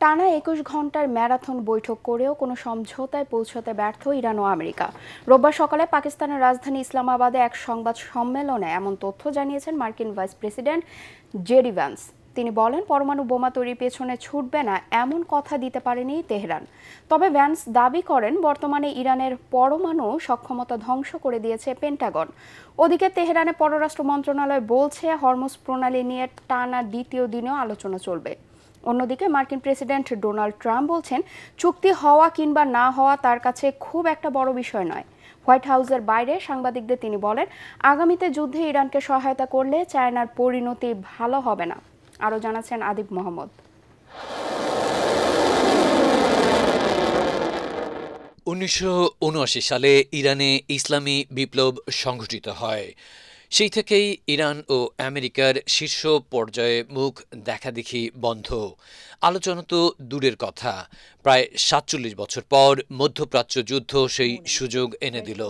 টানা ২১ ঘন্টার ম্যারাথন বৈঠক করেও কোনো সমঝোতায় পৌঁছতে ব্যর্থ ইরান ও আমেরিকা। রোববার সকালে পাকিস্তানের রাজধানী ইসলামাবাদে এক সংবাদ সম্মেলনে এমন তথ্য জানিয়েছেন মার্কিন ভাইস প্রেসিডেন্ট জেডি ভ্যান্স। তিনি বলেন, পরমাণু বোমা তৈরির পেছনে ছুটবে না এমন কথা দিতে পারেনি তেহরান। তবে ভ্যান্স দাবি করেন, বর্তমানে ইরানের পরমাণু সক্ষমতা ধ্বংস করে দিয়েছে পেন্টাগন। ওদিকে তেহরানের পররাষ্ট্র মন্ত্রণালয় বলছে, হরমুজ প্রণালী নিয়ে টানা দ্বিতীয় দিনেও আলোচনা চলবে। অন্যদিকে মার্কিন প্রেসিডেন্ট ডোনাল্ড ট্রাম্প বলছেন, চুক্তি হওয়া কিংবা না হওয়া তার কাছে খুব একটা বড় বিষয় নয়। হোয়াইট হাউসের বাইরে সাংবাদিকদের তিনি বলেন, আগামীতে যুদ্ধে ইরানকে সহায়তা করলে চায়নার পরিণতি ভালো হবে না। আরও জানাচ্ছেন আদিব মোহাম্মদ। ১৯৭৯ সালে ইরানে ইসলামী বিপ্লব সংঘটিত হয়। সেই থেকেই ইরান ও আমেরিকার শীর্ষ পর্যায়ে মুখ দেখাদেখি বন্ধ। আলোচনা তো দূরের কথা, প্রায় ৪৭ বছর পর মধ্যপ্রাচ্য যুদ্ধ সেই সুযোগ এনে দিল।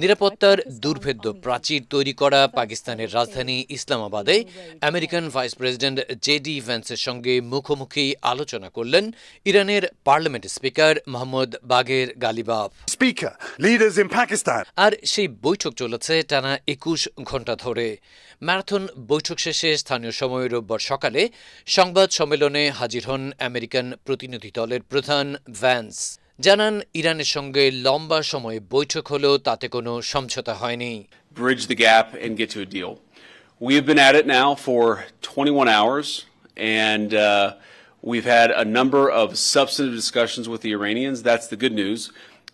নিরাপত্তার দুর্ভেদ্য প্রাচীর তৈরি করা পাকিস্তানের রাজধানী ইসলামাবাদে আমেরিকান ভাইস প্রেসিডেন্ট জেডি ভ্যান্সের সঙ্গে মুখোমুখি আলোচনা করলেন ইরানের পার্লামেন্ট স্পিকার মোহাম্মদ বাগের গালিবাফ। আর সেই বৈঠক চলেছে টানা ২১ ঘণ্টা ধরে। ম্যারাথন বৈঠক শেষে স্থানীয় সময় রোববার সকালে সংবাদ সম্মেলনে হাজির হন আমেরিকান প্রতিনিধি দলের প্রধান ভ্যান্স। জানান, ইরানের সঙ্গে লম্বা সময় বৈঠক হলেও তাতে কোনো সমঝোতা হয়নি। Bridge the gap and get to a deal. We have been at it now for 21 hours and we've had a number of substantive discussions with the Iranians. That's the good news.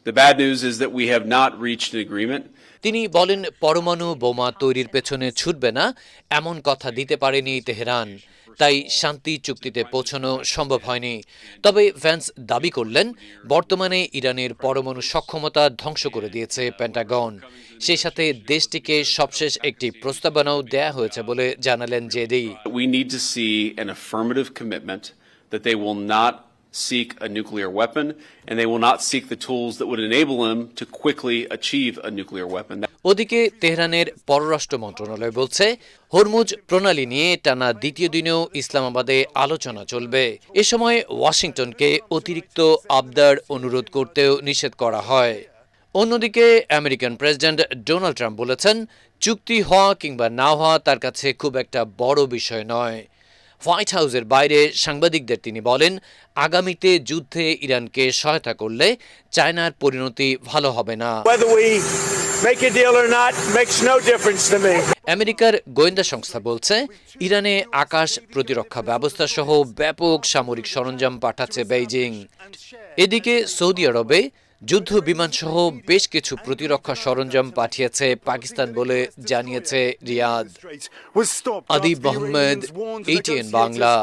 The bad news is that we have not reached an agreement. তিনি বলেন, পরমাণু বোমা তৈরির পেছনে ছুটবে না এমন কথা দিতে পারেনি তেহরান, তাই শান্তি চুক্তিতে পৌঁছানো সম্ভব হয়নি। তবে ভ্যান্স দাবি করলেন, বর্তমানে ইরানের পরমাণু সক্ষমতা ধ্বংস করে দিয়েছে পেন্টাগন। সেই সাথে দেশটিকে সবশেষ একটি প্রস্তাবনাও দেয়া হয়েছে বলে জানালেন JD. We need to see an affirmative commitment that they will not seek a nuclear weapon and they will not seek the tools that would enable them to quickly achieve a nuclear weapon. ওদিকে তেহরানের পররাষ্ট্র মন্ত্রণালয় বলছে, Hormuz প্রণালী নিয়ে টানা দ্বিতীয় দিনেও ইসলামাবাদে আলোচনা চলবে। এ সময় ওয়াশিংটনকে অতিরিক্ত আবদার অনুরোধ করতেও নিষেধ করা হয়। অন্যদিকে আমেরিকান প্রেসিডেন্ট ডোনাল্ড ট্রাম্প বলেছেন, চুক্তি হওয়া কিংবা না হওয়া তার কাছে খুব একটা বড় বিষয় নয়। হোয়াইট হাউসের বাইরে সাংবাদিকদের তিনি বলেন, আগামীতে যুদ্ধে ইরানকে সহায়তা করলে চায়নার পরিণতি ভালো হবে না। আমেরিকার গোয়েন্দা সংস্থা বলছে, ইরানে আকাশ প্রতিরক্ষা ব্যবস্থা সহ ব্যাপক সামরিক সরঞ্জাম পাঠাচ্ছে বেইজিং। এদিকে সৌদি আরবে যুদ্ধ বিমান সহ বেশ কিছু প্রতিরক্ষা সরঞ্জাম পাঠিয়েছে পাকিস্তান বলে জানিয়েছে রিয়াদ। আদিব মোহাম্মদ, ATN বাংলা।